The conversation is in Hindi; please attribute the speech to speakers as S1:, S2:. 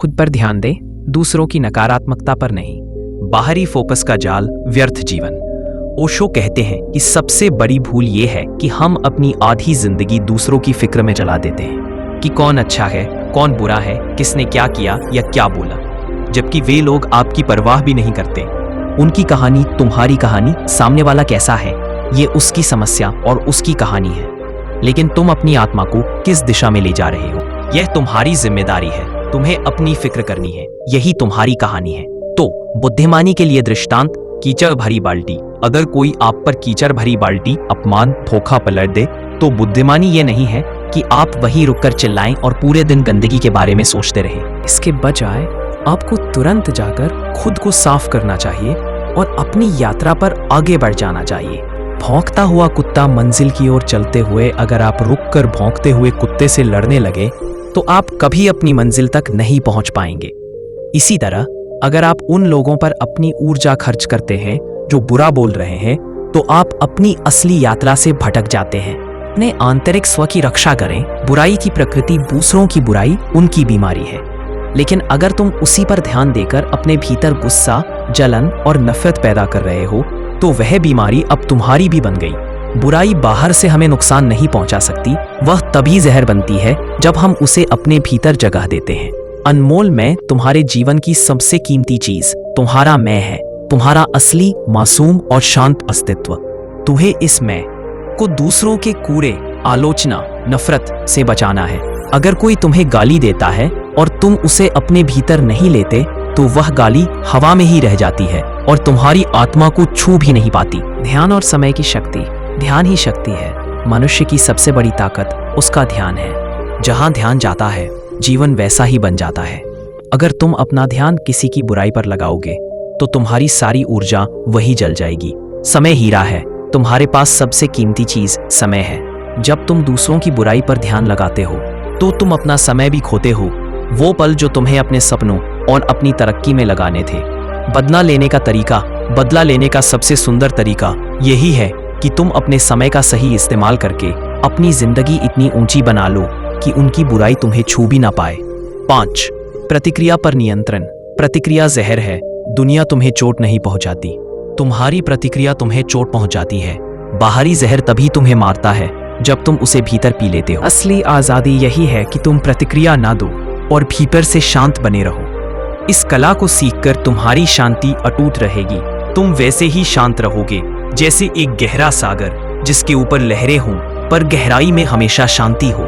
S1: खुद पर ध्यान दें, दूसरों की नकारात्मकता पर नहीं। बाहरी फोकस का जाल व्यर्थ जीवन। ओशो कहते हैं कि सबसे बड़ी भूल ये है कि हम अपनी आधी जिंदगी दूसरों की फिक्र में चला देते हैं कि कौन अच्छा है, कौन बुरा है, किसने क्या किया या क्या बोला, जबकि वे लोग आपकी परवाह भी नहीं करते। उनकी कहानी तुम्हारी कहानी, सामने वाला कैसा है ये उसकी समस्या और उसकी कहानी है, लेकिन तुम अपनी आत्मा को किस दिशा में ले जा रहे हो यह तुम्हारी जिम्मेदारी है। तुम्हें अपनी फिक्र करनी है, यही तुम्हारी कहानी है। तो बुद्धिमानी के लिए दृष्टांत कीचड़ भरी बाल्टी। अगर कोई आप पर कीचड़ भरी बाल्टी, अपमान, धोखा पलट दे तो बुद्धिमानी ये नहीं है कि आप वहीं रुककर चिल्लाएं और पूरे दिन गंदगी के बारे में सोचते रहें। इसके बजाय आपको तुरंत जाकर खुद को साफ करना चाहिए और अपनी यात्रा पर आगे बढ़ जाना चाहिए। भौंकता हुआ कुत्ता मंजिल की ओर चलते हुए अगर आप रुककर भौंकते हुए कुत्ते से लड़ने लगे तो आप कभी अपनी मंजिल तक नहीं पहुंच पाएंगे। इसी तरह अगर आप उन लोगों पर अपनी ऊर्जा खर्च करते हैं जो बुरा बोल रहे हैं तो आप अपनी असली यात्रा से भटक जाते हैं। अपने आंतरिक स्व की रक्षा करें। बुराई की प्रकृति दूसरों की बुराई उनकी बीमारी है, लेकिन अगर तुम उसी पर ध्यान देकर अपने भीतर गुस्सा, जलन और नफरत पैदा कर रहे हो तो वह बीमारी अब तुम्हारी भी बन गई। बुराई बाहर से हमें नुकसान नहीं पहुंचा सकती, वह तभी जहर बनती है जब हम उसे अपने भीतर जगह देते हैं। अनमोल मैं तुम्हारे जीवन की सबसे कीमती चीज तुम्हारा मैं है, तुम्हारा असली, मासूम और शांत अस्तित्व। तुम्हें इस मैं को दूसरों के कूड़े, आलोचना, नफरत से बचाना है। अगर कोई तुम्हें गाली देता है और तुम उसे अपने भीतर नहीं लेते तो वह गाली हवा में ही रह जाती है और तुम्हारी आत्मा को छू भी नहीं पाती। ध्यान और समय की शक्ति। ध्यान ही शक्ति है। मनुष्य की सबसे बड़ी ताकत उसका ध्यान है। जहां ध्यान जाता है जीवन वैसा ही बन जाता है। अगर तुम अपना ध्यान किसी की बुराई पर लगाओगे तो तुम्हारी सारी ऊर्जा वही जल जाएगी। समय हीरा है। तुम्हारे पास सबसे कीमती चीज समय है। जब तुम दूसरों की बुराई पर ध्यान लगाते हो तो तुम अपना समय भी खोते हो, वो पल जो तुम्हें अपने सपनों और अपनी तरक्की में लगाने थे। बदला लेने का सबसे सुंदर तरीका यही है कि तुम अपने समय का सही इस्तेमाल करके अपनी जिंदगी इतनी ऊंची बना लो कि उनकी बुराई तुम्हें छू भी ना पाए। 5. प्रतिक्रिया पर नियंत्रण। प्रतिक्रिया जहर है। दुनिया तुम्हें चोट नहीं पहुंचाती, तुम्हारी प्रतिक्रिया तुम्हें चोट पहुंचाती है। बाहरी जहर तभी तुम्हें मारता है जब तुम उसे भीतर पी लेते हो। असली आजादी यही है कि तुम प्रतिक्रिया ना दो और भीतर से शांत बने रहो। इस कला को सीखकर तुम्हारी शांति अटूट रहेगी। तुम वैसे ही शांत रहोगे जैसे एक गहरा सागर जिसके ऊपर लहरें हों पर गहराई में हमेशा शांति हो।